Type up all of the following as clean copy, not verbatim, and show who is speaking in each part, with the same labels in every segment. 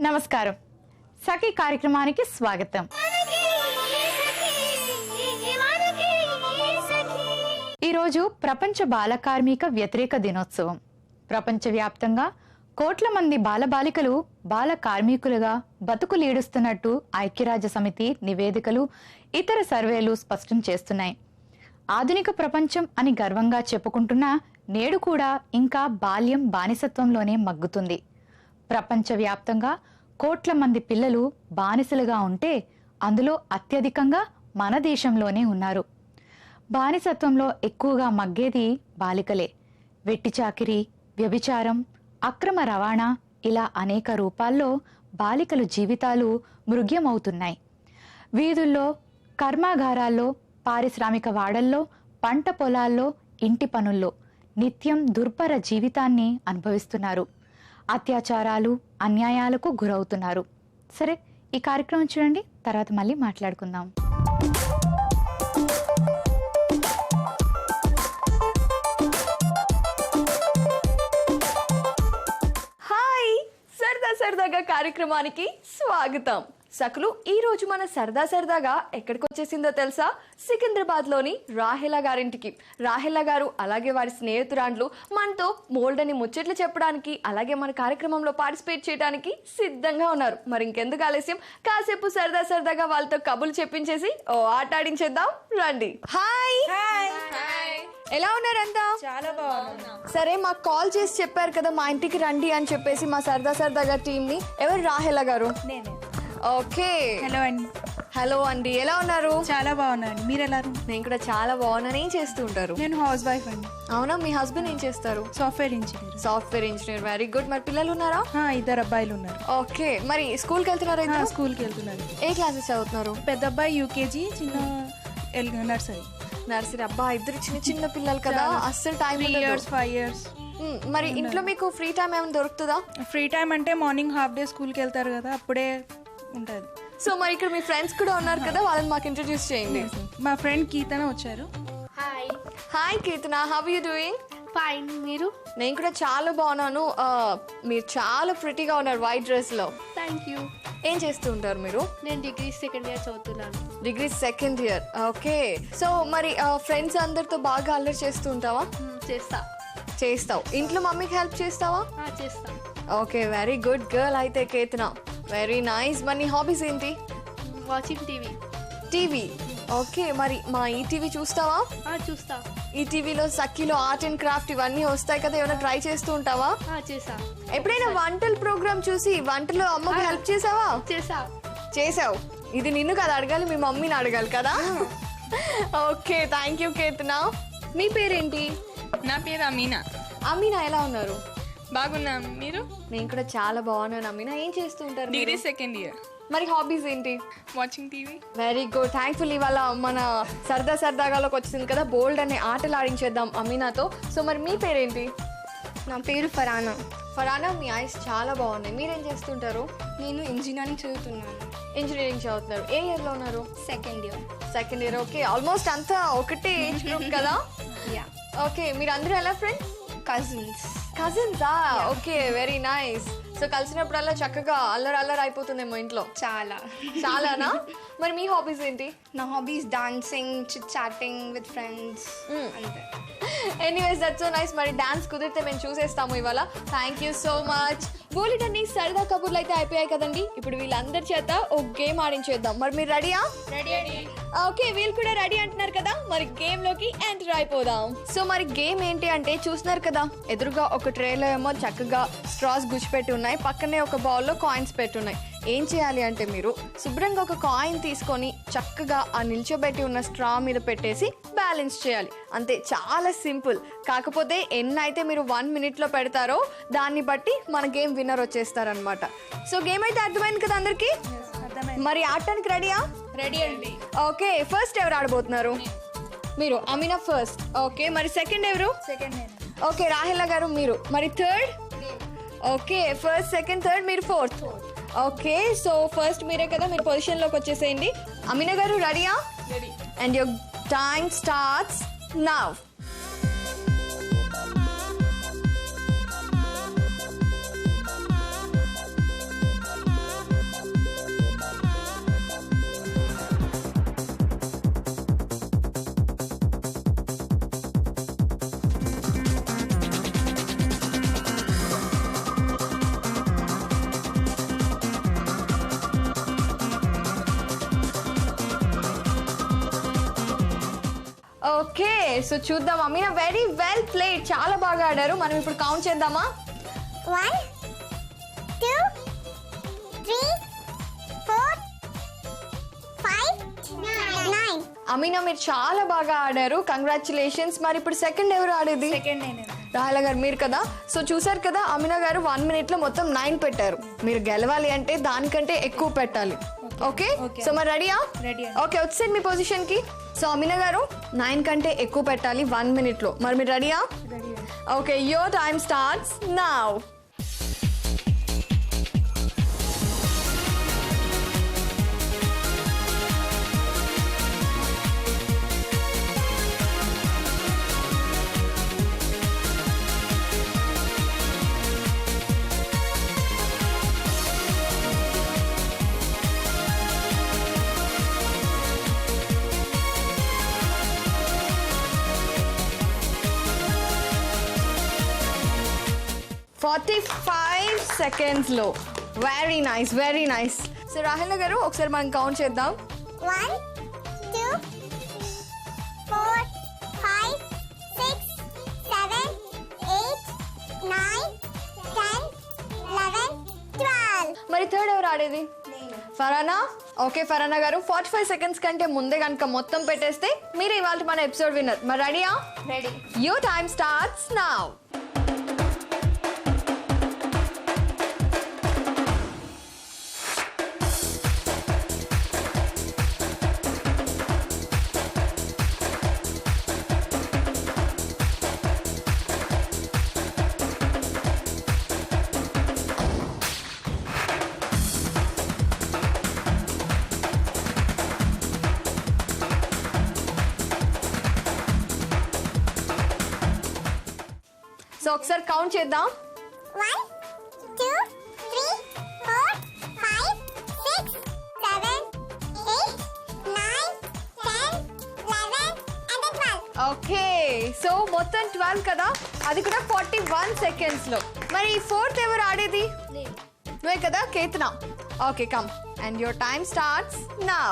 Speaker 1: నమస్కారం. సఖీ కార్యక్రమానికి స్వాగతం. ఈరోజు ప్రపంచ బాల కార్మిక వ్యతిరేక దినోత్సవం. ప్రపంచవ్యాప్తంగా కోట్ల మంది బాలబాలికలు బాల కార్మికులుగా బతుకులీడుస్తున్నట్టు ఐక్యరాజ్య సమితి నివేదికలు, ఇతర సర్వేలు స్పష్టం చేస్తున్నాయి. ఆధునిక ప్రపంచం అని గర్వంగా చెప్పుకుంటున్నా నేడు కూడా ఇంకా బాల్యం బానిసత్వంలోనే మగ్గుతుంది. ప్రపంచవ్యాప్తంగా కోట్ల మంది పిల్లలు బానిసలుగా ఉంటే అందులో అత్యధికంగా మన దేశంలోనే ఉన్నారు. బానిసత్వంలో ఎక్కువగా మగ్గేది బాలికలే. వెట్టి చాకిరీ, వ్యభిచారం, అక్రమ రవాణా ఇలా అనేక రూపాల్లో బాలికలు జీవితాలు మృగ్యమవుతున్నాయి. వీధుల్లో, కర్మాగారాల్లో, పారిశ్రామిక వాడల్లో, పంట పొలాల్లో, ఇంటి పనుల్లో నిత్యం దుర్భర జీవితాన్ని అనుభవిస్తున్నారు. అత్యాచారాలు, అన్యాయాలకు గురవుతున్నారు. సరే, ఈ కార్యక్రమం చూడండి, తర్వాత మళ్ళీ మాట్లాడుకుందాం.
Speaker 2: హాయ్, సరదాగా కార్యక్రమానికి స్వాగతం. సకులు, ఈ రోజు మన సరదాగా ఎక్కడికి వచ్చేసిందో తెలుసా? సికింద్రాబాద్ లోని రాహెలా గారింటికి. రాహెలా గారు అలాగే వారి స్నేహితురాండ్లు మనతో మోల్డ్ అని ముచ్చట్లు చెప్పడానికి, అలాగే మన కార్యక్రమంలో పార్టిసిపేట్ చేయడానికి సిద్ధంగా ఉన్నారు. మరి ఇంకెందుకు ఆలస్యం, కాసేపు సరదాగా వాళ్ళతో కబుర్లు చెప్పించేసి ఓ ఆట ఆడించేద్దాం రండి. హాయ్, ఎలా ఉన్నారంతా?
Speaker 3: చాలా బాగున్నాం.
Speaker 2: సరే, మాకు కాల్ చేసి చెప్పారు కదా మా ఇంటికి రండి అని చెప్పేసి మా సరదాగా టీమ్ ని. ఎవరు? రాహెలా గారు.
Speaker 3: నేనే.
Speaker 2: ఓకే,
Speaker 3: హలో అండి.
Speaker 2: హలో అండి, ఎలా ఉన్నారు?
Speaker 3: చాలా బాగున్నాను. మీరు ఎలా?
Speaker 2: నేను కూడా చాలా బాగున్నాను. ఏం చేస్తూ ఉంటారు?
Speaker 3: నేను హౌస్ వైఫ్ అండి.
Speaker 2: అవునా, మీ హస్బెండ్ ఏం చేస్తారు?
Speaker 3: Software engineer.
Speaker 2: Software engineer. Very good. మరి పిల్లలు ఉన్నారా?
Speaker 3: ఇద్దరు అబ్బాయిలు ఉన్నారు.
Speaker 2: ఓకే, మరి స్కూల్కి వెళ్తున్నారా?
Speaker 3: స్కూల్కి వెళ్తున్నారు.
Speaker 2: ఏ క్లాసెస్ చదువుతున్నారు?
Speaker 3: పెద్ద అబ్బాయి యూకేజీ, చిన్న నర్సరీ.
Speaker 2: నర్సరీ. అబ్బా, ఇద్దరు చిన్న పిల్లలు కదా, అస్సలు టైం
Speaker 3: 3 years 5 years.
Speaker 2: మరి ఇంట్లో మీకు ఫ్రీ టైం ఏమైనా దొరుకుతుందా?
Speaker 3: ఫ్రీ టైం అంటే మార్నింగ్ హాఫ్ డే స్కూల్కి వెళ్తారు కదా, అప్పుడే ఉంటుంది.
Speaker 2: సో మరి ఇక్కడ మీ ఫ్రెండ్స్ కూడా ఉన్నారు కదా, వాళ్ళని మాకు ఇంట్రడ్యూస్ చేయండి.
Speaker 3: మా ఫ్రెండ్ కీర్తన వచ్చారు.
Speaker 2: Hi Keerthana, how are you doing?
Speaker 4: Fine. మీరు?
Speaker 2: నేను కూడా చాలా బాగున్నాను. మీరు చాలా ప్రిటీగా ఉన్నారు వైట్ డ్రెస్ లో.
Speaker 4: Thank you.
Speaker 2: ఏం చేస్తూ ఉంటారు మీరు?
Speaker 4: నేను డిగ్రీ సెకండ్ ఇయర్ చదువుతున్నాను.
Speaker 2: Degree second year. Okay, so మరి ఫ్రెండ్స్ అందరితో బాగా అల్లరి చేస్తూ ఉంటావా? చేస్తావు. ఇంట్లో మమ్మీకి హెల్ప్ చేస్తావా?
Speaker 4: చేస్తాను.
Speaker 2: ఓకే, వెరీ గుడ్ గర్ల్ అయితే కీర్తన. Very nice. మరి నీ హాబీస్ ఏంటి?
Speaker 4: Watching
Speaker 2: TV. ఓకే, మరి మా ఈటీవీ చూస్తావా?
Speaker 4: చూస్తా.
Speaker 2: ఈ టీవీలో సఖీలో ఆర్ట్ అండ్ క్రాఫ్ట్ ఇవన్నీ వస్తాయి కదా, ఏమైనా ట్రై చేస్తూ ఉంటావా?
Speaker 4: చేసా.
Speaker 2: ఎప్పుడైనా వంటల ప్రోగ్రామ్ చూసి వంటలో అమ్మకి హెల్ప్ చేసావా? చేసావు. ఇది నిన్ను కదా అడగాలి, మీ మమ్మీని అడగాలి కదా. ఓకే, థ్యాంక్ యూ కీర్తన. మీ పేరేంటి?
Speaker 5: నా పేరు అమీనా.
Speaker 2: అమీనా, ఎలా ఉన్నారు?
Speaker 5: బాగున్నాం. మీరు?
Speaker 2: నేను కూడా చాలా బాగున్నాను. అమీనా, ఏం చేస్తూ ఉంటారు?
Speaker 5: Degree second year.
Speaker 2: మరి హాబీస్ ఏంటి?
Speaker 5: Watching TV.
Speaker 2: Very good. Thankful ఇవాళ మన సరదాగాలోకి వచ్చింది కదా, బోల్డ్ అనే ఆటలు ఆడించేద్దాం అమీనాతో. సో మరి మీ పేరేంటి?
Speaker 4: నా పేరు ఫరానా.
Speaker 2: ఫరానా, మీ ఐస్ చాలా బాగున్నాయి. మీరేం చేస్తుంటారు?
Speaker 4: నేను ఇంజనీరింగ్ చదువుతున్నాను.
Speaker 2: ఇంజనీరింగ్ చదువుతున్నారు. ఏ ఇయర్ లో ఉన్నారు?
Speaker 4: Second year.
Speaker 2: ఓకే, ఆల్మోస్ట్ అంతా ఒకటే ఏజ్ గ్రూప్ కదా. ఓకే, మీరు అందరూ ఎలా ఫ్రెండ్స్? కజిన్సా? Okay, very nice. సో కలిసినప్పుడల్లా చక్కగా అల్లరి అయిపోతుందేమో ఇంట్లో. చాలానా? మరి మీ హాబీస్ ఏంటి?
Speaker 4: నా hobbies dancing, chit chatting with friends. అంతే.
Speaker 2: Anyways, that's so nice. మరి డాన్స్ కుదిరితే మేము చూసేస్తాము ఇవాళ. Thank you so much. బోలిటన్ని సరదా కబుర్లు అయితే అయిపోయాయి కదండి. ఇప్పుడు వీళ్ళందరి చేత ఒక గేమ్ ఆడించేద్దాం. మరి మీరు రెడీయా? ఓకే, వీళ్ళు కూడా రెడీ అంటున్నారు కదా, మరి గేమ్ లోకి ఎంటర్ అయిపోదాం. సో మరి గేమ్ ఏంటి అంటే, చూస్తున్నారు కదా ఎదురుగా ఒక ట్రేలో ఏమో చక్కగా స్ట్రాస్ గుచ్చిపెట్టి ఉన్నాయి, పక్కనే ఒక బౌల్లో కాయిన్స్ పెట్టున్నాయి. ఏం చేయాలి అంటే, మీరు శుభ్రంగా ఒక కాయిన్ తీసుకొని చక్కగా ఆ నిల్చోబెట్టి ఉన్న స్ట్రా మీద పెట్టేసి బ్యాలెన్స్ చేయాలి. అంతే, చాలా సింపుల్. కాకపోతే ఎన్నైతే మీరు 1 minute లో పెడతారో దాన్ని బట్టి మన గేమ్ విన్నర్ వచ్చేస్తారనమాట. సో గేమ్ అయితే అర్థమైంది కదా అందరికి? మరి ఆడటానికి రెడీయా?
Speaker 5: రెడీ అండి.
Speaker 2: ఓకే, ఫస్ట్ ఎవరు ఆడబోతున్నారు? మీరు. అమీనా ఫస్ట్. ఓకే, మరి సెకండ్ ఎవరు?
Speaker 3: సెకండ్.
Speaker 2: ఓకే, రాహెలా గారు మీరు. మరి third? Okay, first second third, మీరు ఫోర్త్. ఓకే, సో ఫస్ట్ మీరే కదా, మీరు పొజిషన్లోకి వచ్చేసేయండి. అమీనా గారు రెడీయా?
Speaker 5: Ready.
Speaker 2: And your time starts now. So చూద్దాం అమీనా వెరీ వెల్ ప్లేడ్, చాలా బాగా ఆడారు. మనం ఇప్పుడు కౌంట్ చేద్దామా?
Speaker 6: 1 2 3 4 5 9.
Speaker 2: అమీనా మీరు చాలా బాగా ఆడారు, కంగ్రాచులేషన్స్. మరి ఇప్పుడు సెకండ్ ఎవరు ఆడేది? రాహుల్ గారు మీరు కదా. సో చూసారు కదా అమీనా గారు 1 minute లో మొత్తం 9 పెట్టారు. మీరు గెలవాలి అంటే దానికంటే ఎక్కువ పెట్టాలి. ఓకే సో మరి రెడీయా? ఓకే వచ్చేసి మీ పొజిషన్ కి. సో అమీనా గారు 9 కంటే ఎక్కువ పెట్టాలి 1 minute లో. మరి మీరు రెడీయా? Okay your time starts now. "45 seconds లో very nice very nice. So Rahul గారు ఒకసారి మనం కౌంట్ చేద్దాం.
Speaker 6: 1 2 4 5 6 7 8 9 10 11 12.
Speaker 2: మరి థర్డ్ ఎవరు ఆడేది? ఫరానా. ఓకే ఫరానా గారు 45 seconds కంటే ముందే కనుక మొత్తం పెట్టేస్తే మీరు ఇవాళ మన ఎపిసోడ్ విన్నర్. మరి రెడీయా? Ready. Your time starts now. So ఒకసారి కౌంట్ చేద్దాం.
Speaker 6: 1 2 3 4 5 6 7 8 9 10 11 and then 12.
Speaker 2: ఓకే సో మొత్తం 12 కదా, అది కూడా 41 seconds లో. మరి ఫోర్త్ ఎవరు ఆడేది? నువ్వే కదా Ketana. Okay come and your time starts now.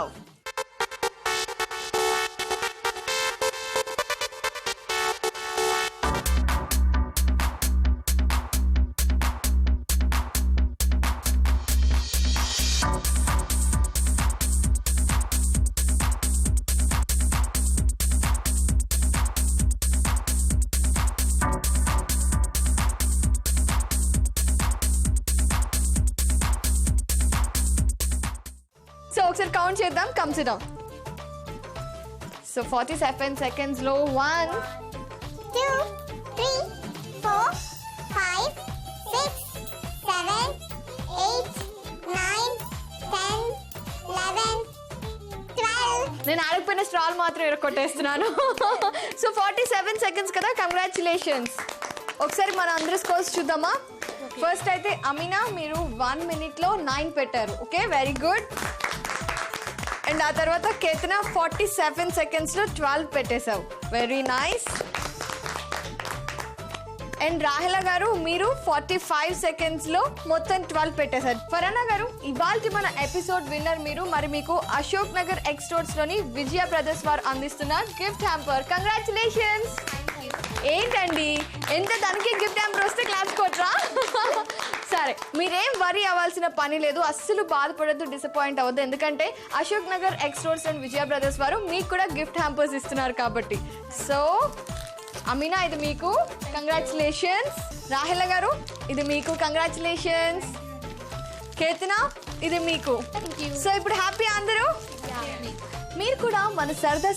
Speaker 2: So ఒకసారి కౌంట్ చేద్దాం. Come sit down. So 47 seconds లో 1
Speaker 6: 2 3 4 5 6 7 8 9 10 11 12.
Speaker 2: నేను ఆడకపోయిన స్ట్రాల్ మాత్రం ఎరకొట్టేస్తున్నాను. సో 47 seconds కదా, కంగ్రాచులేషన్స్. ఒకసారి మన అందరి స్కోర్స్ చూద్దామా? ఫస్ట్ అయితే అమీనా మీరు 1 minute లో 9 పెట్టారు. Okay very good. అండ్ ఆ తర్వాత కేతన 47 seconds లో 12 పెట్టేశావు. Very nice. అండ్ రాహిల గారు మీరు 45 seconds లో మొత్తం 12 పెట్టేశారు. ఫరానా గారు ఇవాల్టి మన ఎపిసోడ్ విన్నర్ మీరు. మరి మీకు అశోక్ నగర్ ఎక్స్టోర్స్ లోని విజయ బ్రదర్స్ వారు అందిస్తున్న గిఫ్ట్ హ్యాంపర్. కంగ్రాచులేషన్స్. ఏంటండి ఎంత దానికి గిఫ్ట్ హ్యాంపర్ వస్తే క్లాస్ కొట్రా? సరే మీరేం వరీ అవ్వాల్సిన పని లేదు, అస్సలు బాధపడద్దు, డిసప్పాయింట్ అవ్వద్దు. ఎందుకంటే అశోక్ నగర్ ఎక్స్టోర్స్ అండ్ విజయ బ్రదర్స్ వారు మీకు కూడా గిఫ్ట్ హ్యాంపర్స్ ఇస్తున్నారు కాబట్టి. సో అమీనా ఇది మీకు కంగ్రాచులేషన్స్. రాహిల గారు ఇది మీకు కంగ్రాచులేషన్స్. కేతనా ఇది మీకు. సో ఇప్పుడు హ్యాపీ అందరూ? మీరు కూడా మన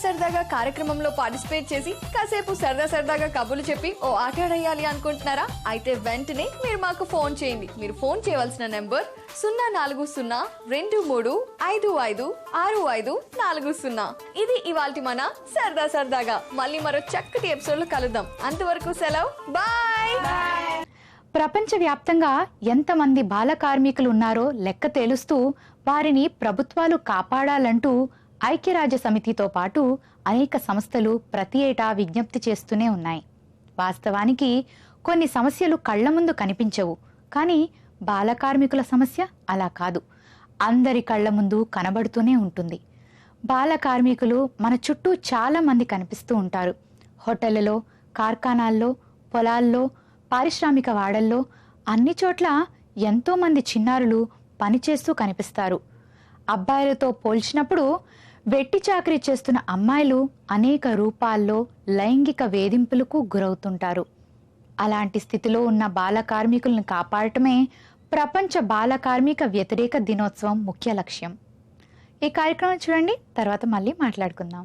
Speaker 2: సరదాగా కార్యక్రమంలో పార్టిసిపేట్ చేసి కాసేపు సరదాగా కబుర్లు చెప్పి ఓ ఆట ఆడేయాలి అనుకుంటున్నారా? అయితే వెంటనే మీరు మాకు ఫోన్ చేయండి. మీరు ఫోన్ చేయవలసిన నెంబర్ 04025556540. ఇది ఇవాల్టి మన సరదాగా. మళ్ళీ మరో చక్కటి ఎపిసోడ్ లో కలుద్దాం. అంతవరకు సెలవు, బాయ్.
Speaker 1: ప్రపంచవ్యాప్తంగా ఎంతమంది బాల కార్మికులు ఉన్నారో లెక్క తేలుస్తూ వారిని ప్రభుత్వాలు కాపాడాలంటూ ఐక్యరాజ్య సమితితో పాటు అనేక సంస్థలు ప్రతి ఏటా విజ్ఞప్తి చేస్తూనే ఉన్నాయి. వాస్తవానికి కొన్ని సమస్యలు కళ్ల ముందు కనిపించవు, కానీ బాల కార్మికుల సమస్య అలా కాదు, అందరి కళ్ల ముందు కనబడుతూనే ఉంటుంది. బాల కార్మికులు మన చుట్టూ చాలా మంది కనిపిస్తూ ఉంటారు. హోటళ్లలో, కార్ఖానాల్లో, పొలాల్లో, పారిశ్రామిక వాడల్లో అన్ని చోట్ల ఎంతోమంది చిన్నారులు పనిచేస్తూ కనిపిస్తారు. అబ్బాయిలతో పోల్చినప్పుడు వెట్టి చాకరీ చేస్తున్న అమ్మాయిలు అనేక రూపాల్లో లైంగిక వేధింపులకు గురవుతుంటారు. అలాంటి స్థితిలో ఉన్న బాల కార్మికులను కాపాడటమే ప్రపంచ బాల కార్మిక వ్యతిరేక దినోత్సవం ముఖ్య లక్ష్యం. ఈ కార్యక్రమం చూడండి, తర్వాత మళ్ళీ మాట్లాడుకుందాం.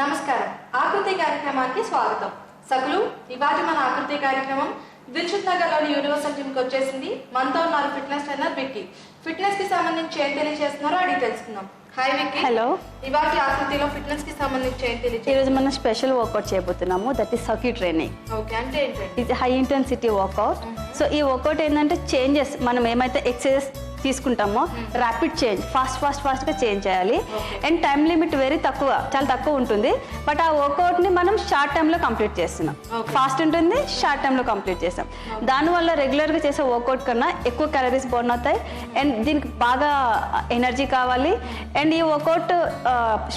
Speaker 7: నమస్కారం, ఆకృతి కార్యక్రమానికి స్వాగతం. సకులు, ఇవాళ మన ఆకృతి కార్యక్రమం దిల్షుక్ నగర్ లోని యూనివర్సల్ జిమ్ కి వచ్చేసింది. మనతో ఉన్నారు ఫిట్నెస్ ట్రైనర్ విక్కీ. ఫిట్నెస్ కి సంబంధించి ఏం తెలియజేస్తున్నారో అడిగి తెలుసుకుందాం. హాయ్ విక్కీ.
Speaker 8: హలో.
Speaker 7: ఇవాళ ఆకృతిలో ఫిట్నెస్ కి సంబంధించి ఏం తెలియజేస్తారు?
Speaker 8: ఈరోజు మనం స్పెషల్ వర్కౌట్ చేయబోతున్నాము, that is circuit training.
Speaker 7: Okay, అంటే ఏంటంటే
Speaker 8: ఇది హై ఇంటెన్సిటీ వర్కౌట్. సో ఈ వర్కౌట్ ఏంటంటే చేంజెస్, మనం ఏమైతే ఎక్సర్సైజ్ తీసుకుంటామో ర్యాపిడ్ చేంజ్, ఫాస్ట్గా చేంజ్ చేయాలి. అండ్ టైం లిమిట్ చాలా తక్కువ ఉంటుంది. బట్ ఆ వర్కౌట్ని మనం షార్ట్ టైంలో కంప్లీట్ చేస్తున్నాం. ఫాస్ట్ ఉంటుంది, షార్ట్ టైంలో కంప్లీట్ చేస్తాం. దానివల్ల రెగ్యులర్గా చేసే వర్కౌట్ కన్నా ఎక్కువ క్యాలరీస్ బర్న్ అవుతాయి. అండ్ దీనికి బాగా ఎనర్జీ కావాలి. అండ్ ఈ వర్కౌట్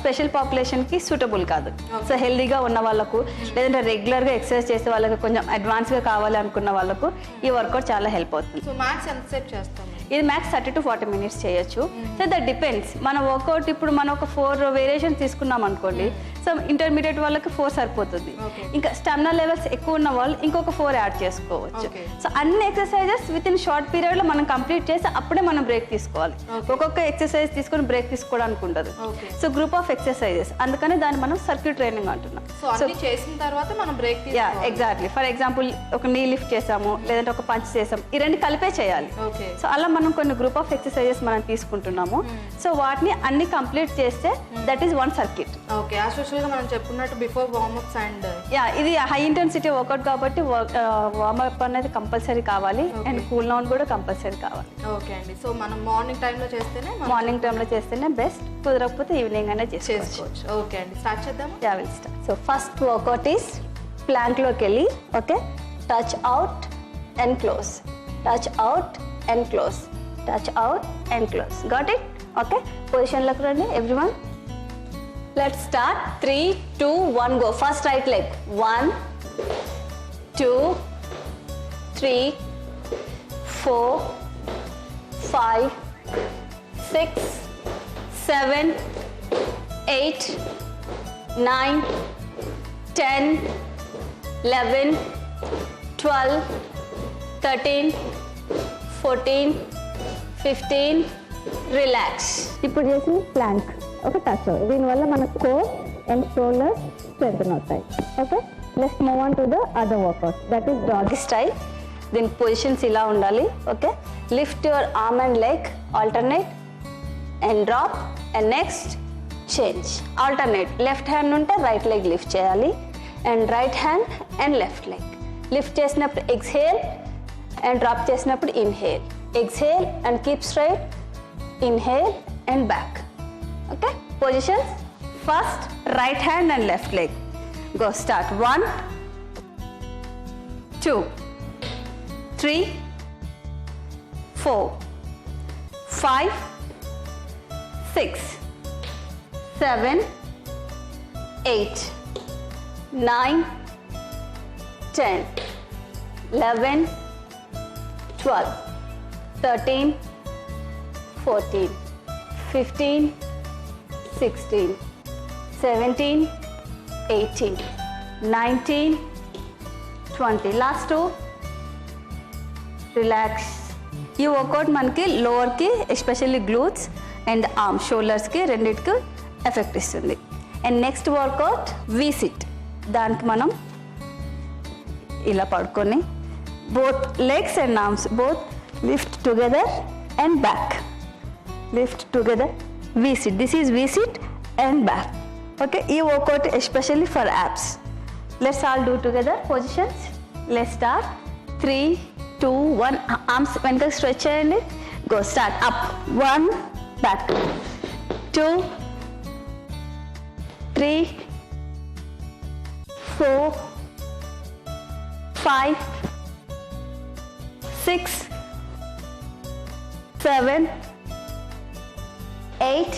Speaker 8: స్పెషల్ పాపులేషన్కి సూటబుల్ కాదు. సో హెల్దీగా ఉన్న వాళ్ళకు, లేదంటే రెగ్యులర్గా ఎక్సర్సైజ్ చేసే వాళ్ళకి, కొంచెం అడ్వాన్స్గా కావాలి అనుకున్న వాళ్ళకు ఈ వర్కౌట్ చాలా హెల్ప్ అవుతుంది.
Speaker 7: సో మ్యాక్స్ ఎంతసేపు చేస్తాం?
Speaker 8: ఇది మ్యాక్స్ 30 to 40 minutes చేయొచ్చు. So that depends. మన వర్కౌట్ ఇప్పుడు మనం ఒక 4 వేరియేషన్స్ తీసుకున్నాం అనుకోండి. సో ఇంటర్మీడియట్ వాళ్ళకి 4 సరిపోతుంది. ఇంకా స్టామినా లెవెల్స్ ఎక్కువ ఉన్న వాళ్ళు ఇంకొక 4 యాడ్ చేసుకోవచ్చు. సో అన్ని exercises with in short period లో మనం కంప్లీట్ చేసి అప్పుడే మనం బ్రేక్ తీసుకోవాలి. ఒక్కొక్క ఎక్సర్సైజ్ తీసుకొని బ్రేక్ తీసుకోవడానికి ఉండదు. సో గ్రూప్ ఆఫ్ ఎక్సర్సైజెస్, అందుకని దాన్ని మనం సర్క్యూట్ ట్రైనింగ్ అంటున్నాం.
Speaker 7: సో చేసిన తర్వాత మనం బ్రేక్
Speaker 8: తీసుకోవాలి. ఎగ్జాక్ట్లీ. ఫర్ ఎగ్జాంపుల్ ఒక నీ లిఫ్ట్ చేసాము, లేదంటే ఒక పంచ్ చేసాం, ఈ రెండు కలిపే చేయాలి. సో అలా మనం కొన్ని గ్రూప్ ఆఫ్ ఎక్సర్సైజెస్ మనం తీసుకుంటున్నాము. సో వాటిని అన్ని కంప్లీట్ చేస్తే that is one circuit.
Speaker 7: Okay, as usual గా మనం చెప్పుకున్నట్టు బిఫోర్ వార్మప్స్ అండ్
Speaker 8: ఇది హై ఇంటెన్సిటీ వర్కౌట్ కాబట్టి వార్మప్ అనేది కంపల్సరీ కావాలి. అండ్ కూల్ డౌన్ కూడా కంపల్సరీ కావాలి.
Speaker 7: ఓకే అండి. సో మనం మార్నింగ్ టైంలో చేస్తేనే
Speaker 8: బెస్ట్. కుదరకపోతే ఈవినింగ్ అయినా చేసుకోవచ్చు.
Speaker 7: ఓకే అండి, స్టార్ట్ చేద్దాము.
Speaker 8: Will start. So first workout is ప్లాంక్లోకి వెళ్ళి, okay, touch out and close, touch out and close, touch out and close. Got it? Okay, పొజిషన్లోకి రండి everyone. Let's start. 3, 2, 1 go. First right leg. 1, 2, 3, 4, 5, 6, 7, 8, 9, 10, 11, 12, 13, 14, 15. Relax. ఇప్పుడు చేసి plank, ఒక టచ్. దీనివల్ల మన కోర్ అండ్ షోల్డర్స్ స్ట్రెంథెన్ అవుతాయి. Okay, let's move on to the other workout, that is doggy style. దీని పొజిషన్స్ ఇలా ఉండాలి. Okay, lift your arm and leg, alternate and drop and next change. Alternate. Left hand ఉంటే right leg lift చేయాలి, and right hand and left leg. Lift చేసినప్పుడు exhale and drop చేసినప్పుడు inhale. Exhale and keep straight, inhale and back. Okay, positions. First right hand and left leg. Go, start. 1, 2, 3, 4, 5, 6, 7, 8, 9, 10, 11, 12, 13, 14, 15, 16, 17, 18, 19, 20. Last two. Relax. ఈ workout మనకి లోవర్కి, especially glutes and arm, షోల్డర్స్కి రెండింటికి effect ఇస్తుంది. And next workout V sit. దానికి మనం ఇలా పడుకొని both legs and arms both lift together and back, lift together. V sit. This is V sit and back. Okay, ఈ workout especially for abs. Let's all do together positions. Let's start. 3, 2, 1. Arms వెనక stretch చేయండి. Go, start. Up. 1, back. 2, 3, 4, 5, 6, 7, 8,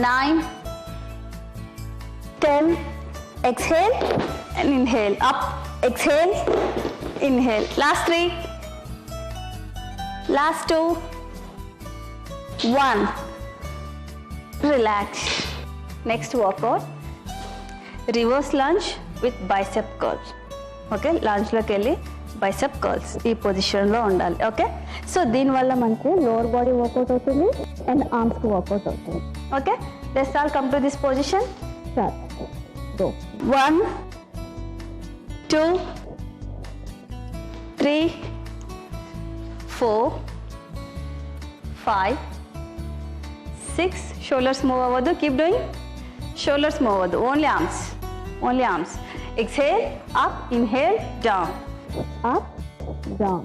Speaker 8: 9, 10. Exhale and inhale. Up, exhale, inhale. Last 3. Last 2. 1. Relax. Next workout. Reverse lunge with bicep curls. Okay, lunge loki velli bicep curls ee position lo undali. Okay, so దీని వల్ల మనకి lower body workout అవుతుంది and arms కి workout అవుతుంది. Okay, let's all come to this position. Start. Go. 1, 2, 3, 4, 5, 6. Shoulders move avadu. Keep doing. Shoulders move avadu. Only arms. Only arms. Exhale, up, inhale, down. Up, down.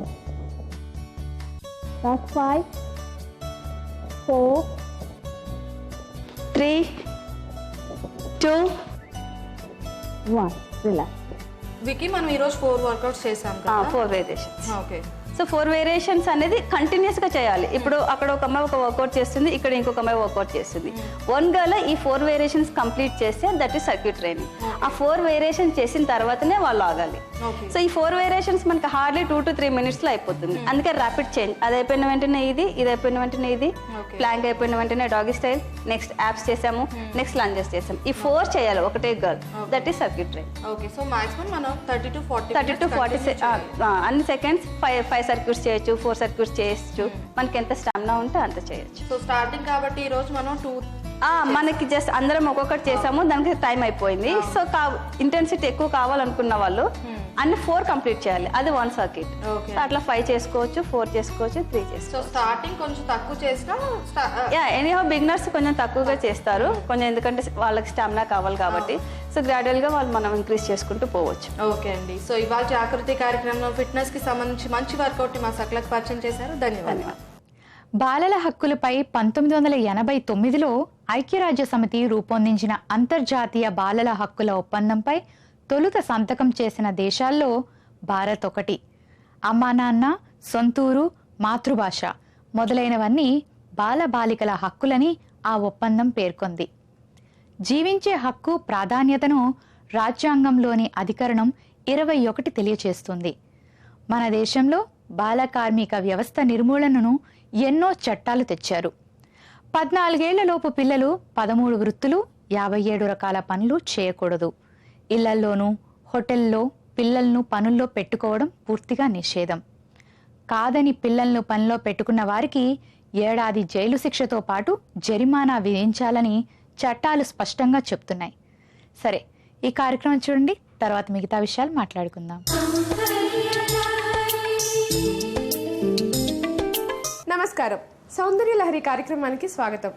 Speaker 8: That's 5, 4, 3, 2, 1. Relax.
Speaker 7: Wiki మనం ఈరోజు 4 workouts చేసాం కదా
Speaker 8: 4 variations.
Speaker 7: Okay
Speaker 8: so 4 variations అనేది కంటిన్యూస్గా చేయాలి. ఇప్పుడు అక్కడ ఒక అమ్మాయి ఒక వర్కౌట్ చేస్తుంది, ఇక్కడ ఇంకొక అమ్మాయి వర్కౌట్ చేస్తుంది. వన్ గర్ల్ ఈ 4 వేరియేషన్స్ కంప్లీట్ చేస్తే దట్ ఈస్ సర్క్యూట్ ట్రైనింగ్. ఆ 4 వేరియేషన్ చేసిన తర్వాతనే వాళ్ళు ఆగాలి. సో ఈ 4 వేరియేషన్స్ మనకి హార్డ్లీ 2 to 3 minutes అయిపోతుంది. అందుకే ర్యాపిడ్ చేంజ్. అది అయిపోయిన వెంటనే ఇది అయిపోయిన వెంటనే ఇది, ప్లాంక్ అయిపోయిన వెంటనే డాగీ స్టైల్, నెక్స్ట్ యాప్స్ చేసాము, నెక్స్ట్ లంజెస్ చేసాము. ఈ 4 చేయాలి ఒకటే girl. That is circuit train.
Speaker 7: Okay so maximum మనం 30 to 40
Speaker 8: అన్ని సెకండ్స్ 5 సర్క్యూట్స్ చేయొచ్చు, 4 సర్క్యూట్స్ చేయొచ్చు. మనకి ఎంత స్టామినా ఉంటే అంత చేయొచ్చు.
Speaker 7: సో స్టార్టింగ్ కాబట్టి ఈ రోజు మనం 2
Speaker 8: మనకి జస్ట్ అందరం ఒక్కొక్కటి చేసాము, దానికి టైం అయిపోయింది. సో ఇంటెన్సిటీ ఎక్కువ కావాలనుకున్న వాళ్ళు అన్ని 4 కంప్లీట్ చేయాలి. అది 1 సర్క్యూట్. సో అట్లా 5 చేసుకోవచ్చు, 4 చేసుకోవచ్చు, 3 చేసుకోవచ్చు.
Speaker 7: సో స్టార్టింగ్ కొంచెం తక్కువ చేసినా
Speaker 8: ఎనీహౌ బిగినర్స్ కొంచెం తక్కువగా చేస్తారు కొంచెం, ఎందుకంటే వాళ్ళకి స్టామినా కావాలి కాబట్టి. సో గ్రాడ్యువల్ గా వాళ్ళు మనం ఇంక్రీజ్ చేసుకుంటూ పోవచ్చు.
Speaker 7: ఓకే అండి. సో ఇవాళ జాగృతి కార్యక్రమంలో ఫిట్నెస్ కి సంబంధించి మంచి వర్కౌట్ మా సకలకు పరిచయం చేశారు. ధన్యవాదాలు.
Speaker 1: బాలల హక్కులపై 1989లో ఐక్యరాజ్య సమితి రూపొందించిన అంతర్జాతీయ బాలల హక్కుల ఒప్పందంపై తొలుత సంతకం చేసిన దేశాల్లో భారత్ ఒకటి. అమ్మా నాన్న, సొంతూరు, మాతృభాష మొదలైనవన్నీ బాలబాలికల హక్కులని ఆ ఒప్పందం పేర్కొంది. జీవించే హక్కు ప్రాధాన్యతను రాజ్యాంగంలోని అధికరణం 21 తెలియచేస్తుంది. మన దేశంలో బాల కార్మిక వ్యవస్థ నిర్మూలనను ఎన్నో చట్టాలు తెచ్చారు. 14 ఏళ్లలోపు పిల్లలు 13 వృత్తులు, 57 రకాల పనులు చేయకూడదు. ఇళ్లల్లోనూ హోటల్లో పిల్లలను పనుల్లో పెట్టుకోవడం పూర్తిగా నిషేధం. కాదని పిల్లలను పనిలో పెట్టుకున్న వారికి ఏడాది జైలు శిక్షతో పాటు జరిమానా విధించాలని చట్టాలు స్పష్టంగా చెప్తున్నాయి. సరే, ఈ కార్యక్రమం చూడండి, తర్వాత మిగతా విషయాలు మాట్లాడుకుందాం.
Speaker 9: నమస్కారం, సౌందర్య లహరి కార్యక్రమానికి స్వాగతం.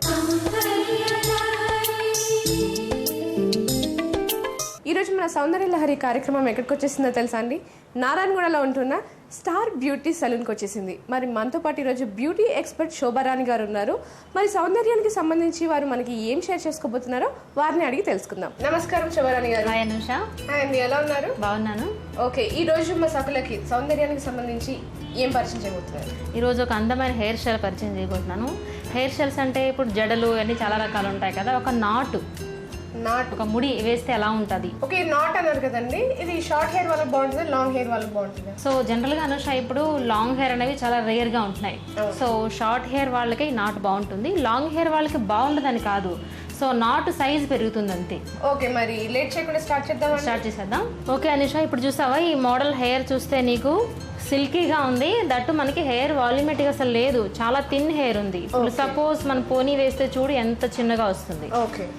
Speaker 9: ఈరోజు మన సౌందర్య లహరి కార్యక్రమం ఎక్కడికి వచ్చేసిందో తెలుసా అండి? నారాయణగూడలో ఉంటున్న స్టార్ బ్యూటీ సలూన్కి వచ్చేసింది. మరి మనతో పాటు ఈరోజు బ్యూటీ ఎక్స్పర్ట్ శోభారాణి గారు ఉన్నారు. మరి సౌందర్యానికి సంబంధించి వారు మనకి ఏం షేర్ చేసుకోబోతున్నారో వారిని అడిగి తెలుసుకుందాం. నమస్కారం శోభారాణి గారు.
Speaker 10: హాయ్ అనుష.
Speaker 9: హాయ్ అండి, ఎలా ఉన్నారు?
Speaker 10: బాగున్నాను.
Speaker 9: ఓకే, ఈ రోజు మా సకులకి సౌందర్యానికి సంబంధించి ఏం పరిచయం చేయబోతున్నారు?
Speaker 10: ఈరోజు ఒక అందమైన హెయిర్ స్టైల్ పరిచయం చేయబోతున్నాను. హెయిర్ స్టైల్స్ అంటే ఇప్పుడు జడలు అన్నీ చాలా రకాలు ఉంటాయి కదా, ఒక నాట్ ఒక ముడి వేస్తే ఎలా ఉంటుంది.
Speaker 9: ఓకే, నాట్ అన్నారు కదండి, ఇది షార్ట్ హెయిర్ వాళ్ళకి బాగుంటుంది, లాంగ్ హెయిర్ వాళ్ళకి బాగుంటుంది?
Speaker 10: సో జనరల్గా అనుష ఇప్పుడు లాంగ్ హెయిర్ అనేవి చాలా రేర్గా ఉంటున్నాయి. సో షార్ట్ హెయిర్ వాళ్ళకి నాట్ బాగుంటుంది, లాంగ్ హెయిర్ వాళ్ళకి బాగుంటుందని కాదు. సో నాట్ సైజ్ పెరుగుతుంది అంతే.
Speaker 9: ఓకే, మరి లేట్ చేయకుండా స్టార్ట్
Speaker 10: చేసేద్దాం. ఓకే అనుష, ఇప్పుడు చూసావా ఈ మోడల్ హెయిర్ చూస్తే నీకు సిల్కీగా ఉంది. దట్టు మనకి హెయిర్ వాల్యూమెట్రిక్ అసలు లేదు, చాలా థిన్ హెయిర్ ఉంది. ఇప్పుడు సపోజ్ మనం పోనీ వేస్తే చూడు ఎంత చిన్నగా వస్తుంది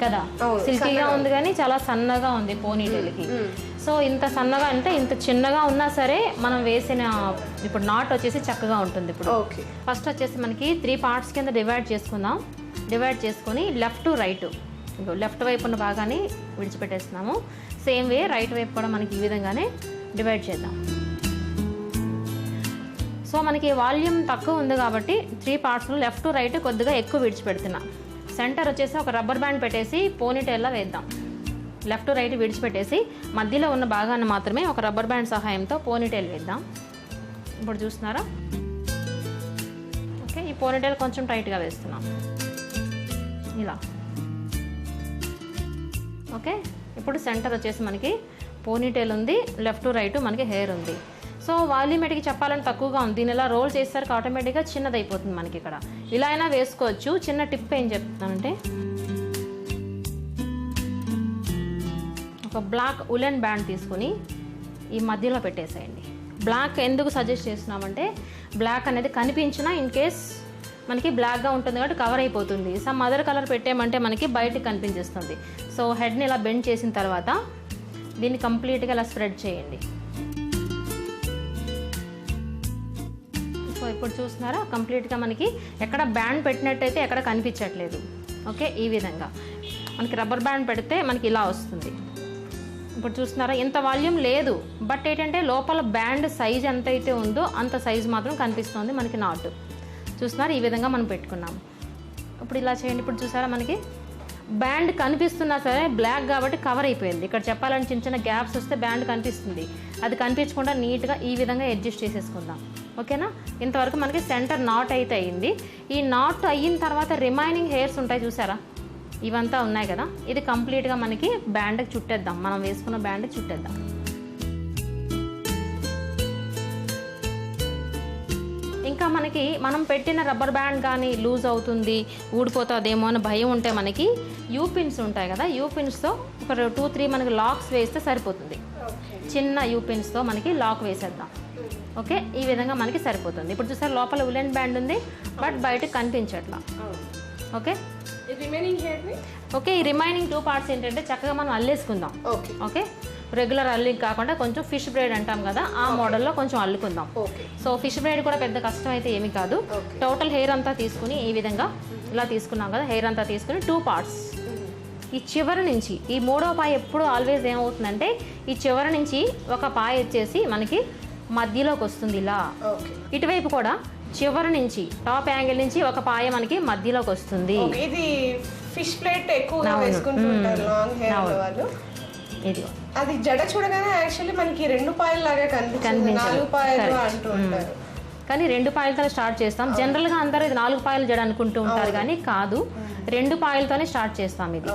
Speaker 10: కదా, సిల్కీగా ఉంది కానీ చాలా సన్నగా ఉంది పోనీటైల్కి. సో ఇంత సన్నగా అంటే ఇంత చిన్నగా ఉన్నా సరే మనం వేసిన ఇప్పుడు నాట్ వచ్చేసి చక్కగా ఉంటుంది. ఇప్పుడు ఫస్ట్ వచ్చేసి మనకి 3 పార్ట్స్ కింద డివైడ్ చేసుకుందాం. డివైడ్ చేసుకొని లెఫ్ట్ టు రైట్, లెఫ్ట్ వైపు ఉన్న భాగాన్ని విడిచిపెట్టేస్తున్నాము. సేమ్ వే రైట్ వైపు కూడా మనకి ఈ విధంగానే డివైడ్ చేద్దాం. సో మనకి వాల్యూమ్ తక్కువ ఉంది కాబట్టి 3 పార్ట్స్లో లెఫ్ట్ టు రైట్ కొద్దిగా ఎక్కువ విడిచిపెడుతున్నాం. సెంటర్ వచ్చేసి ఒక రబ్బర్ బ్యాండ్ పెట్టేసి పోనీటైల్లో వేద్దాం. లెఫ్ట్ టు రైట్ విడిచిపెట్టేసి మధ్యలో ఉన్న భాగాన్ని మాత్రమే ఒక రబ్బర్ బ్యాండ్ సహాయంతో పోనీటైల్ వేద్దాం. ఇప్పుడు చూస్తున్నారా, పోనీటైల్ కొంచెం టైట్గా వేస్తున్నాం ఇలా. ఓకే, ఇప్పుడు సెంటర్ వచ్చేసి మనకి పోనీటైల్ ఉంది, లెఫ్ట్ టు రైట్ మనకి హెయిర్ ఉంది. సో వాల్యూమెట్కి చెప్పాలని తక్కువగా ఉంది, దీని ఇలా రోల్ చేసేసరికి ఆటోమేటిక్గా చిన్నది అయిపోతుంది మనకి. ఇక్కడ ఇలా అయినా వేసుకోవచ్చు. చిన్న టిప్ ఏం చెప్తానంటే, ఒక బ్లాక్ ఉలెన్ బ్యాండ్ తీసుకుని ఈ మధ్యలో పెట్టేసేయండి. బ్లాక్ ఎందుకు సజెస్ట్ చేస్తున్నామంటే, బ్లాక్ అనేది కనిపించినా ఇన్ కేస్ మనకి బ్లాక్గా ఉంటుంది కాబట్టి కవర్ అయిపోతుంది. సమ్ అదర్ కలర్ పెట్టామంటే మనకి బయటకు కనిపించేస్తుంది. సో హెడ్ని ఇలా బెండ్ చేసిన తర్వాత దీన్ని కంప్లీట్గా ఇలా స్ప్రెడ్ చేయండి. సో ఇప్పుడు చూస్తున్నారా, కంప్లీట్గా మనకి ఎక్కడ బ్యాండ్ పెట్టినట్టయితే ఎక్కడ కనిపించట్లేదు. ఓకే, ఈ విధంగా మనకి రబ్బర్ బ్యాండ్ పెడితే మనకి ఇలా వస్తుంది. ఇప్పుడు చూస్తున్నారా, ఇంత వాల్యూమ్ లేదు, బట్ ఏంటంటే లోపల బ్యాండ్ సైజ్ ఎంత అయితే ఉందో అంత సైజ్ మాత్రం కనిపిస్తుంది మనకి నాటు. చూస్తున్నారు, ఈ విధంగా మనం పెట్టుకున్నాం. ఇప్పుడు ఇలా చేయండి. ఇప్పుడు చూసారా, మనకి బ్యాండ్ కనిపిస్తున్నా సరే బ్లాక్ కాబట్టి కవర్ అయిపోయింది. ఇక్కడ చెప్పాలంటే చిన్న చిన్న గ్యాప్స్ వస్తే బ్యాండ్ కనిపిస్తుంది, అది కనిపించకుండా నీట్గా ఈ విధంగా అడ్జస్ట్ చేసేసుకుందాం. ఓకేనా, ఇంతవరకు మనకి సెంటర్ నాట్ అయితే అయ్యింది. ఈ నాట్ అయిన తర్వాత రిమైనింగ్ హెయిర్స్ ఉంటాయి చూసారా, ఇవంతా ఉన్నాయి కదా, ఇది కంప్లీట్గా మనకి బ్యాండ్కి చుట్టేద్దాం. మనం వేసుకున్న బ్యాండ్కి చుట్టేద్దాం. ఇంకా మనకి మనం పెట్టిన రబ్బర్ బ్యాండ్ కానీ లూజ్ అవుతుంది, ఊడిపోతుందేమో అని భయం ఉంటే మనకి యూపిన్స్ ఉంటాయి కదా, యూపిన్స్తో ఒక 2-3 మనకి లాక్స్ వేస్తే సరిపోతుంది. చిన్న యూపిన్స్తో మనకి లాక్ వేసేద్దాం. ఓకే, ఈ విధంగా మనకి సరిపోతుంది. ఇప్పుడు చూసారు, లోపల ఉలెన్ బ్యాండ్ ఉంది బట్ బయటకు కనిపించట్లా. ఓకే, ఓకే, ఈ రిమైనింగ్ 2 పార్ట్స్ ఏంటంటే చక్కగా మనం అల్లేసుకుందాం. ఓకే, రెగ్యులర్ అల్లింగ్ కాకుండా కొంచెం ఫిష్ బ్రైడ్ అంటాం కదా, ఆ మోడల్లో కొంచెం అల్లుకుందాం. సో ఫిష్ బ్రైడ్ కూడా పెద్ద కష్టం అయితే ఏమీ కాదు. టోటల్ హెయిర్ అంతా తీసుకుని ఈ విధంగా ఇలా తీసుకున్నాం కదా, హెయిర్ అంతా తీసుకుని 2 పార్ట్స్ ఈ చివరి నుంచి, ఈ 3వ పాయ ఎప్పుడు ఆల్వేస్ ఏమవుతుందంటే ఈ చివరి నుంచి ఒక పాయ వచ్చేసి మనకి మధ్యలోకి వస్తుంది ఇలా. ఇటువైపు కూడా చివరి నుంచి టాప్ యాంగిల్ నుంచి ఒక పాయ మనకి మధ్యలోకి వస్తుంది.
Speaker 9: ఇది ఫిష్ ప్లేట్ ఎక్కువగా వేసుకుంటుంటారు లాంగ్ హెయిర్ వాళ్ళు.
Speaker 10: ఇది
Speaker 9: అది జడ చూడగానే యాక్చువల్లీ మనకి 2 పాయలు లాగా కనిపిస్తుంది, 4 పాయలు అంటూ ఉంటారు.
Speaker 10: కానీ 2 పాయలతో స్టార్ట్ చేస్తాం. జనరల్గా అందరూ ఇది 4 పాయలు జడ అనుకుంటూ ఉంటారు, కానీ కాదు, 2 పాయలతోనే స్టార్ట్ చేస్తాం ఇది.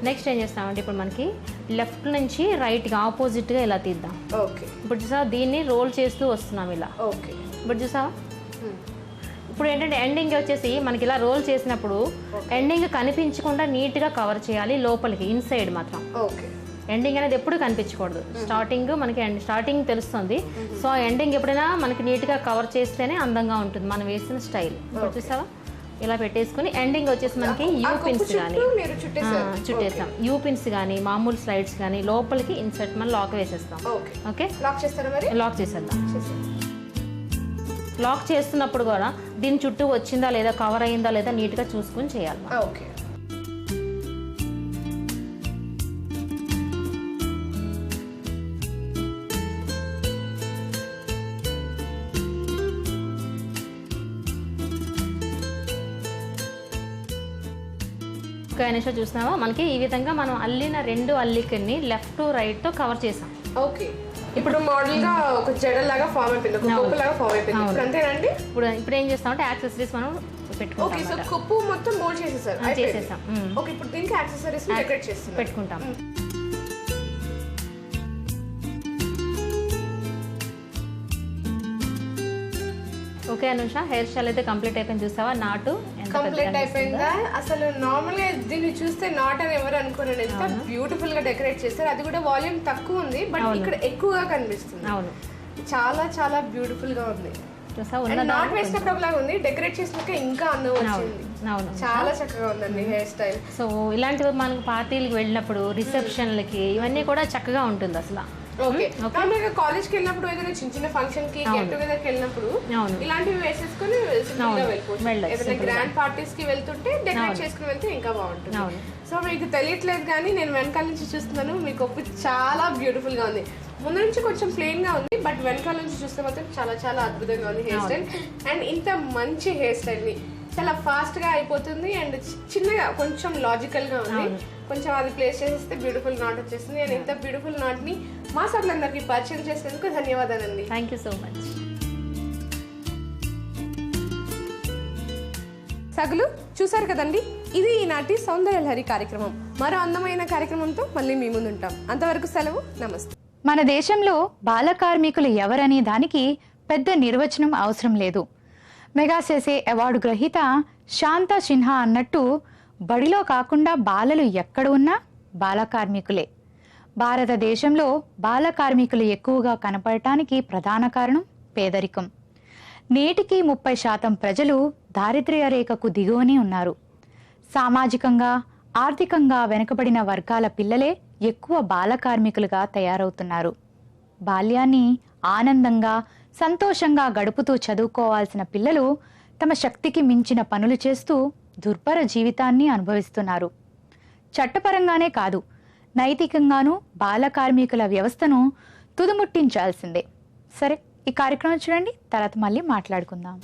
Speaker 10: నెక్స్ట్ ఏం చేస్తామంటే ఇప్పుడు మనకి లెఫ్ట్ నుంచి రైట్గా ఆపోజిట్గా ఇలా తీద్దాం.
Speaker 9: ఓకే,
Speaker 10: ఇప్పుడు చూసావా, దీన్ని రోల్ చేస్తూ వస్తున్నాం ఇలా.
Speaker 9: ఓకే,
Speaker 10: ఇప్పుడు చూసావా, ఇప్పుడు ఏంటంటే ఎండింగ్ వచ్చేసి మనకి ఇలా రోల్ చేసినప్పుడు ఎండింగ్ కనిపించకుండా నీట్గా కవర్ చేయాలి లోపలికి, ఇన్సైడ్ మాత్రం.
Speaker 9: ఓకే,
Speaker 10: ఎండింగ్ అనేది ఎప్పుడు కనిపించకూడదు. స్టార్టింగ్ మనకి స్టార్టింగ్ తెలుస్తుంది, సో ఎండింగ్ ఎప్పుడైనా మనకి నీట్గా కవర్ చేస్తేనే అందంగా ఉంటుంది మనం వేసిన స్టైల్. ఇప్పుడు చూసావా, ఇలా పెట్టేసుకుని ఎండింగ్ వచ్చేసి మనకి యూపిన్స్ కానీ చుట్టేస్తాం. యూపిన్స్ కానీ మామూలు స్లైడ్స్ కానీ లోపలికి ఇన్సర్ట్ మనం లాక్ వేసేస్తాం. ఓకే,
Speaker 9: లాక్ చేస్తారా మరి?
Speaker 10: లాక్ చేసేద్దాం. లాక్ చేస్తున్నప్పుడు కూడా దీని చుట్టూ వచ్చిందా లేదా, కవర్ అయిందా లేదా నీట్గా చూసుకుని చేయాలి.
Speaker 9: ఓకే,
Speaker 10: గణేష్ చూసినావా, మనకి ఈ విధంగా మనం అల్లిన 2 అల్లికల్ని లెఫ్ట్ టు రైట్ తో కవర్ చేసాం.
Speaker 9: ఓకే, ఇప్పుడు మోడల్ గా ఒక జడలాగా ఫామ్ అయిపోయింది, ఒక కొప్పులాగా ఫామ్ అయిపోయింది. ఇప్పుడు అంతేనండి.
Speaker 10: ఇప్పుడు ఏం చేస్తామంటే యాక్సెసరీస్ మనం పెట్టుకుంటాం.
Speaker 9: ఓకే, సో కొప్పు మొత్తం మోల్డ్ చేసేసారు,
Speaker 10: చేసేసాం.
Speaker 9: ఓకే, ఇప్పుడు దీనికి యాక్సెసరీస్ డెకరేట్ చేస్తున్నాం,
Speaker 10: పెట్టుకుంటాం. ఓకే అనుష, హెయిర్ స్టైల్ అయితే కంప్లీట్ అయిపోయింది. చూసావా, నాటు
Speaker 9: కంప్లీట్ అయిపోయిందా? అసలు నార్మల్ గా దీన్ని చూస్తే నాట్ అని ఎవరు అనుకోరండి, ఎంత బ్యూటిఫుల్ గా డెకరేట్ చేస్తారు. అది కూడా వాల్యూమ్ తక్కువ ఉంది, బట్ ఇక్కడ ఎక్కువగా కనిపిస్తుంది.
Speaker 10: అవును,
Speaker 9: చాలా చాలా బ్యూటిఫుల్ గా ఉంది. నాట్ వేసినప్పుడు ఒకలాగా ఉంది, డెకరేట్ చేసినాక ఇంకా అందం వచ్చింది. చాలా చక్కగా ఉందండి హెయిర్ స్టైల్.
Speaker 10: సో ఇలాంటివి మనకు పార్టీలకు వెళ్ళినప్పుడు, రిసెప్షన్లకి ఇవన్నీ కూడా చక్కగా ఉంటుంది అసలు.
Speaker 9: ఓకే నార్మల్గా కాలేజ్కి వెళ్ళినప్పుడు ఏదైనా చిన్న చిన్న ఫంక్షన్ కి గెట్ టుగెదర్ కి వెళ్ళినప్పుడు ఇలాంటివి వేసేసుకుని సింపుల్ గా వెళ్ళిపోవచ్చు. ఏదైనా గ్రాండ్ పార్టీస్ కి వెళ్తుంటే డెకరేట్ చేసుకుని వెళ్తే ఇంకా బాగుంటుంది. సో మీకు తెలియట్లేదు కానీ నేను వెనకాల నుంచి చూస్తున్నాను, మీ కొప్పు చాలా బ్యూటిఫుల్ గా ఉంది. ముందు నుంచి కొంచెం ప్లెయిన్ గా ఉంది, బట్ వెనకాల నుంచి చూస్తే మాత్రం చాలా చాలా అద్భుతంగా ఉంది హెయిర్ స్టైల్. అండ్ ఇంత మంచి హెయిర్ స్టైల్ ని చాలా ఫాస్ట్ గా అయిపోతుంది అండ్ చిన్నగా కొంచెం లాజికల్ గా ఉంది. కొంచెం అది ప్లేస్ చేసేస్తే బ్యూటిఫుల్ నాట్ వచ్చేస్తుంది. అండ్ ఇంత బ్యూటిఫుల్ నాట్ ని మా సభ్యులందరికీ పరిచయం చేసేందుకు ధన్యవాదాలండి.
Speaker 10: Thank you so much.
Speaker 9: సగులు చూసారు కదండి, ఇది ఈనాటి సౌందర్య లహరి కార్యక్రమం. మరో అందమైన కార్యక్రమంతో మళ్ళీ మీ ముందు ఉంటాం. అంతవరకు సెలవు, నమస్తే.
Speaker 1: మన దేశంలో బాల కార్మికులు ఎవరనే దానికి పెద్ద నిర్వచనం అవసరం లేదు. మెగాసెసే అవార్డు గ్రహీత శాంతా సిన్హా అన్నట్టు బడిలో కాకుండా బాలలు ఎక్కడ ఉన్నా బాల కార్మికులే. భారతదేశంలో బాల కార్మికులు ఎక్కువగా కనపడటానికి ప్రధాన కారణం పేదరికం. నేటికి 30% ప్రజలు దారిద్ర్య రేఖకు దిగువనే ఉన్నారు. సామాజికంగా ఆర్థికంగా వెనుకబడిన వర్గాల పిల్లలే ఎక్కువ బాల కార్మికులుగా తయారవుతున్నారు. బాల్యాన్ని ఆనందంగా సంతోషంగా గడుపుతూ చదువుకోవాల్సిన పిల్లలు తమ శక్తికి మించిన పనులు చేస్తూ దుర్భర జీవితాన్ని అనుభవిస్తున్నారు. చట్టపరంగానే కాదు, నైతికంగానూ బాల కార్మికుల వ్యవస్థను తుదుముట్టించాల్సిందే. సరే, ఈ కార్యక్రమం చూడండి, తర్వాత మళ్ళీ మాట్లాడుకుందాం.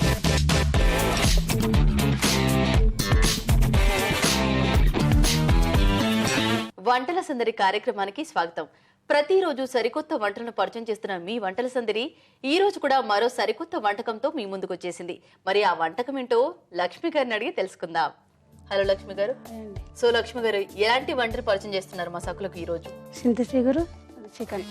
Speaker 11: వంటల సందడి కార్యక్రమానికి స్వాగతం. ప్రతిరోజు సరికొత్త వంటలను పరిచయం చేస్తున్న మీ వంటల సందడి ఈ రోజు కూడా మరో సరికొత్త వంటకంతో మీ ముందుకు వచ్చేసింది. మరి ఆ వంటకం ఏంటో లక్ష్మి గారిని అడిగి తెలుసుకుందాం. హలో లక్ష్మి గారు. సో లక్ష్మి గారు, ఎలాంటి వంటలు పరిచయం చేస్తున్నారు మా సకులకు ఈ రోజు?
Speaker 8: చింతచిగురు చికెన్.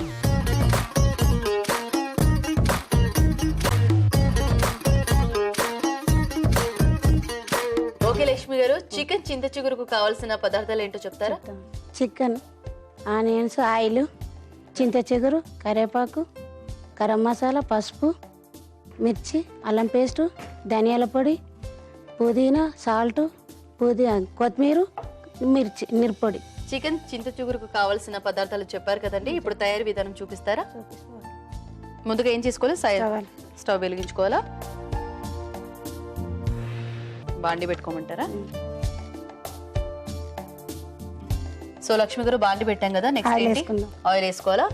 Speaker 11: ఓకే లక్ష్మి గారు, చికెన్ చింత చిగురుకు కావాల్సిన పదార్థాలు ఏంటో చెప్తారా?
Speaker 8: చికెన్, ఆనియన్స్, ఆయిల్, చింత చిగురు, కరివేపాకు, గరం మసాలా, పసుపు, మిర్చి, అల్లం పేస్టు, ధనియాల పొడి, పుదీనా, సాల్ట్, కొత్తిమీర, మిరప్పొడి.
Speaker 11: చికెన్ చింత చిగురుకు కావాల్సిన పదార్థాలు చెప్పారు కదండి, ఇప్పుడు తయారీ విధానం చూపిస్తారా? ముందుగా ఏం చేసుకోవాలి? స్టవ్ వెలిగించుకోవాలా? బాండి పెట్టుకోమంటారా? సో లక్ష్మి గారు, బాండి పెట్టాం కదా, నెక్స్ట్ ఏంటి? ఆయిల్ వేసుకోవాలా?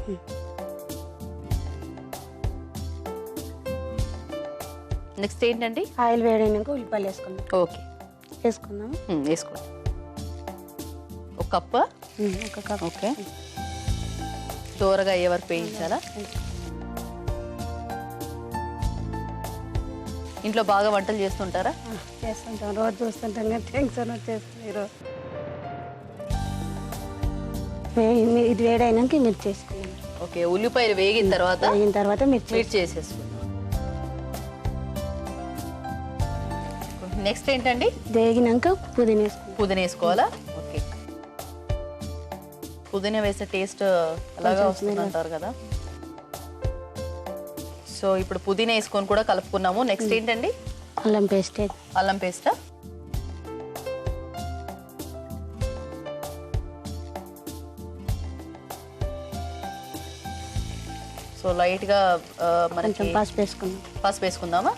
Speaker 11: నెక్స్ట్ ఏంటండి?
Speaker 8: ఆయిల్ వేడైనాక ఉల్లిపాయలు వేసుకుందాం.
Speaker 11: ఓకే,
Speaker 8: వేసుకుందాం.
Speaker 11: వేసుకోండి. ఒక కప్. ఓకే, దూరగా అయ్యే వరకు వేయించాలా? ఇంట్లో బాగా వంటలు చేస్తుంటారా?
Speaker 8: చేస్తుంటాం, రోజు చూస్తుంటాం కదా, టెన్షన్ వచ్చేస్తుంది ఈరోజు. ఇది వేడైనాక మిర్చి వేసుకున్నాం.
Speaker 11: ఓకే, ఉల్లిపాయలు వేగిన తర్వాత
Speaker 8: మిర్చి
Speaker 11: వేసేసుకున్నాం. నెక్స్ట్ ఏంటండి?
Speaker 8: వేగినాక పుదీనా వేసుకున్నాం.
Speaker 11: పుదీనా వేసుకోవాలా? ఓకే, పుదీనా వేసే టేస్ట్ అలాగా వస్తుంది అంటారు కదా. సో ఇప్పుడు పుదీనా వేసుకొని కూడా కలుపుకున్నాము. నెక్స్ట్ ఏంటండి?
Speaker 8: అల్లం పేస్ట్.
Speaker 11: అల్లం పేస్టా? సో లైట్ గా మనకి పసుపు వేసుకుందామా?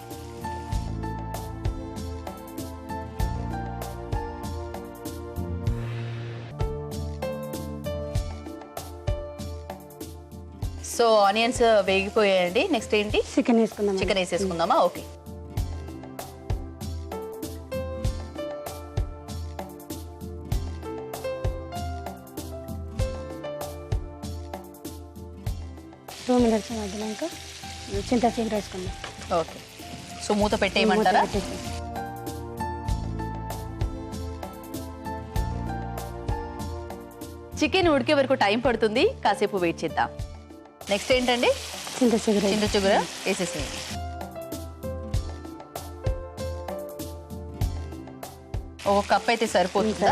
Speaker 11: సో ఆనియన్స్ వేగిపోయాయండి. నెక్స్ట్ ఏంటి?
Speaker 8: చికెన్ వేసుకుందాం.
Speaker 11: చికెన్ వేసేసుకుందామా? ఓకే,
Speaker 8: టూ మినిట్స్ వదిలాక చింత చిగురు వేసుకుందాం.
Speaker 11: ఓకే, సో మూత పెట్టేయమంటారా? చికెన్ ఉడికే వరకు టైం పడుతుంది, కాసేపు వెయిట్ చేద్దాం. నెక్స్ట్ ఏంటండి?
Speaker 8: చింత చిగురు
Speaker 11: వేసేసేయండి. ఒక కప్ అయితే సరిపోతుందా?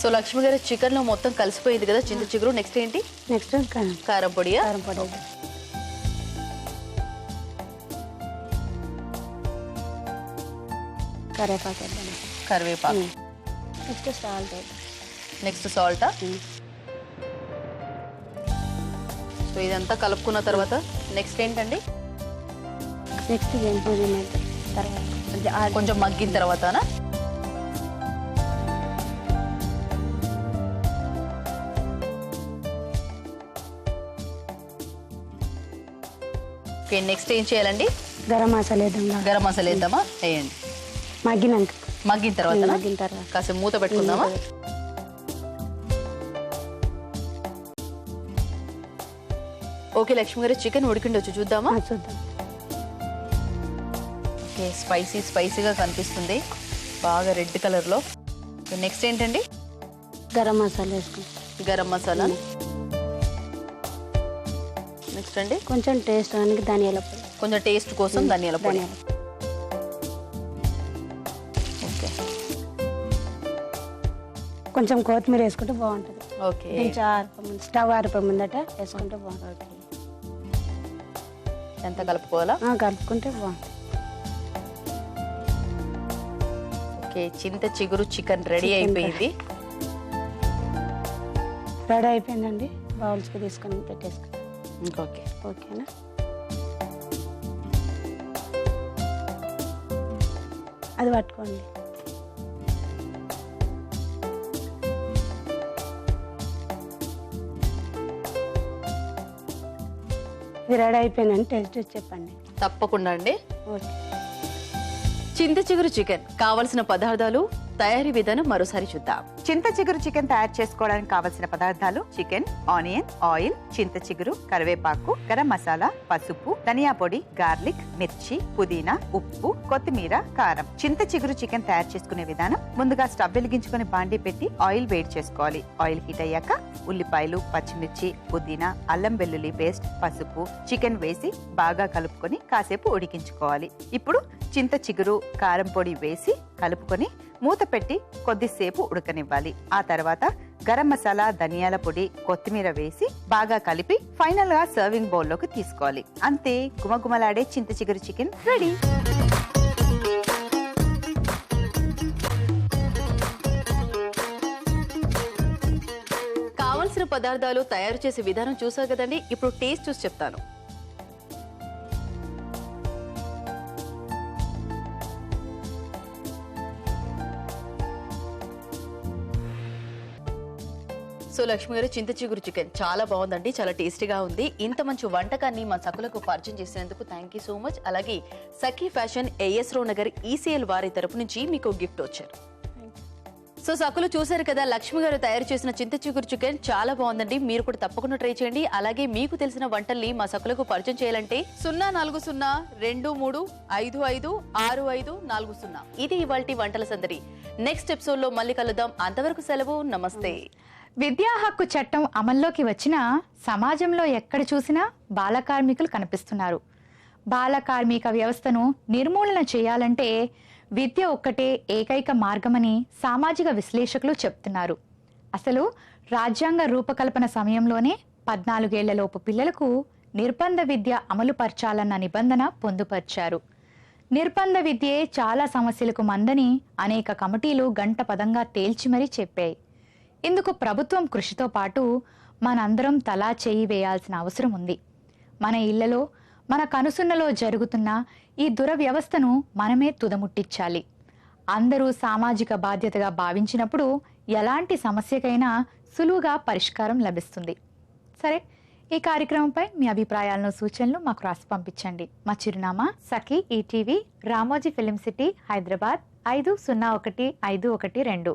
Speaker 11: సో లక్ష్మి గారు, చికెన్ లో మొత్తం కలిసిపోయింది కదా చింత చిగురు. నెక్స్ట్ ఏంటి?
Speaker 8: నెక్స్ట్
Speaker 11: కారం పొడియా?
Speaker 8: కరివేపాకు.
Speaker 11: నెక్స్ట్ సాల్టా? సో ఇదంతా కలుపుకున్న తర్వాత నెక్స్ట్ ఏంటండి?
Speaker 8: నెక్స్ట్ తర్వాత
Speaker 11: కొంచెం మగ్గిన తర్వాతనా? ఓకే, నెక్స్ట్ ఏం చేయాలండి?
Speaker 8: గరం మసాలా వేద్దాం.
Speaker 11: గరం మసాలా వేద్దామా? వేయండి. మగ్గిన తర్వాత కాసేపు మూత పెట్టుకుందామా? ఓకే లక్ష్మి గారు, చికెన్ ఉడికిండొచ్చు, చూద్దామా?
Speaker 8: చూద్దాం.
Speaker 11: ఓకే, స్పైసీగా కనిపిస్తుంది, బాగా రెడ్ కలర్లో. నెక్స్ట్ ఏంటండి?
Speaker 8: గరం మసాలా వేసుకుంటాం.
Speaker 11: గరం మసాలా. నెక్స్ట్ అండి?
Speaker 8: కొంచెం టేస్ట్ అవడానికి ధనియాల పొడి.
Speaker 11: కొంచెం టేస్ట్ కోసం ధనియాల పొడి. ఓకే,
Speaker 8: కొంచెం కొత్తిమీర వేసుకుంటే బాగుంటుంది.
Speaker 11: ఓకే,
Speaker 8: స్టవ్ ఆరిపోయి ముందట వేసుకుంటే బాగుంటుంది.
Speaker 11: ఎంత కలుపుకోవాలా?
Speaker 8: కలుపుకుంటే బాగుంటుంది.
Speaker 11: ఓకే, చింత చిగురు చికెన్ రెడీ అయిపోయింది.
Speaker 8: రెడీ అయిపోయిందండి. బౌల్స్కి తీసుకొని పెట్టేసుకుంటాం.
Speaker 11: ఓకే,
Speaker 8: ఓకేనా? అది పట్టుకోండి. ఇది రెడీ అయిపోయిందని టేస్ట్ చెప్పండి.
Speaker 11: తప్పకుండా అండి.
Speaker 8: ఓకే.
Speaker 11: చింత చిగురు చికెన్ కావలసిన పదార్థాలు, తయారీ విధానం మరోసారి చూద్దాం.
Speaker 12: చింత చిగురు చికెన్ తయారు చేసుకోవడానికి కావలసిన పదార్థాలు: చికెన్, ఆనియన్, ఆయిల్, చింత చిగురు, కరివేపాకు, గరం మసాలా, పసుపు, ధనియా పొడి, గార్లిక్, మిర్చి, పుదీనా, ఉప్పు, కొత్తిమీర, కారం. చింత చిగురు చికెన్ తయారు చేసుకునే విధానం: ముందుగా స్టవ్ వెలిగించుకుని బాండీ పెట్టి ఆయిల్ వేడి చేసుకోవాలి. ఆయిల్ హీట్ అయ్యాక ఉల్లిపాయలు, పచ్చిమిర్చి, పుదీనా, అల్లం వెల్లుల్లి పేస్ట్, పసుపు, చికెన్ వేసి బాగా కలుపుకొని కాసేపు ఉడికించుకోవాలి. ఇప్పుడు చింత చిగురు, కారం పొడి వేసి కలుపుకొని మూత పెట్టి కొద్దిసేపు ఉడకనివ్వాలి. ఆ తర్వాత గరం మసాలా, ధనియాల పొడి, కొత్తిమీర వేసి బాగా కలిపి ఫైనల్ గా సర్వింగ్ బౌల్ లోకి తీసుకోవాలి. అంతే, గుమగుమలాడే చింత చిగురు చికెన్ రెడీ.
Speaker 11: కావలసిన పదార్థాలు, తయారు చేసే విధానం చూసారు కదండి. ఇప్పుడు టేస్ట్ చూసి చెప్తాను. సో లక్ష్మి గారు, చింత చిగురు చికెన్ చాలా బాగుందండి, చాలా టేస్టీగా ఉంది. ఇంత మంచి వంటకాన్ని మా సకులకు పరిచయం చేసినందుకు థ్యాంక్ యూ సో మచ్. అలాగే సఖీ ఫ్యాషన్ AS రావు నగర్ ECL వారి తరపు నుంచి మీకు గిఫ్ట్ వచ్చారు. సో సకులు చూసారు కదా, లక్ష్మి గారు తయారు చేసిన చింత చిగురు చికెన్ చాలా బాగుందండి. మీరు కూడా తప్పకుండా ట్రై చేయండి. అలాగే మీకు తెలిసిన వంటల్ని మా సకులకు పరిచయం చేయాలంటే 040-235556540. ఇది ఇవాల్టి వంటల సందడి. నెక్స్ట్ ఎపిసోడ్ లో మళ్ళీ కలుద్దాం. అంతవరకు సెలవు, నమస్తే.
Speaker 1: విద్యా హక్కు చట్టం అమల్లోకి వచ్చినా సమాజంలో ఎక్కడ చూసినా బాల కార్మికులు కనిపిస్తున్నారు. బాల కార్మిక వ్యవస్థను నిర్మూలన చేయాలంటే విద్య ఒక్కటే ఏకైక మార్గమని సామాజిక విశ్లేషకులు చెప్తున్నారు. అసలు రాజ్యాంగ రూపకల్పన సమయంలోనే 14 ఏళ్లలోపు పిల్లలకు నిర్బంధ విద్య అమలు పరచాలన్న నిబంధన పొందుపర్చారు. నిర్బంధ విద్యే చాలా సమస్యలకు మందని అనేక కమిటీలు గంట పదంగా తేల్చి మరీ చెప్పాయి. ఇందుకు ప్రభుత్వం కృషితో పాటు మనందరం తలా చేయి వేయాల్సిన అవసరం ఉంది. మన ఇళ్లలో, మన కనుసున్నలో జరుగుతున్న ఈ దురవ్యవస్థను మనమే తుదముట్టించాలి. అందరూ సామాజిక బాధ్యతగా భావించినప్పుడు ఎలాంటి సమస్యకైనా సులువుగా పరిష్కారం లభిస్తుంది. సరే, ఈ కార్యక్రమంపై మీ అభిప్రాయాలను, సూచనలు మాకు రాసి పంపించండి. మా చిరునామా సఖీ ETV, Ramoji film city, Hyderabad 501512.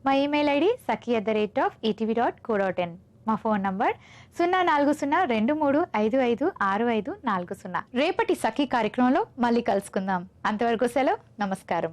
Speaker 1: మా ఇమెయిల్ ID sakhi@etv.co.in. మా ఫోన్ నంబర్ 04023556540. రేపటి సఖీ కార్యక్రమంలో మళ్ళీ కలుసుకుందాం. అంతవరకు సెలవు, నమస్కారం.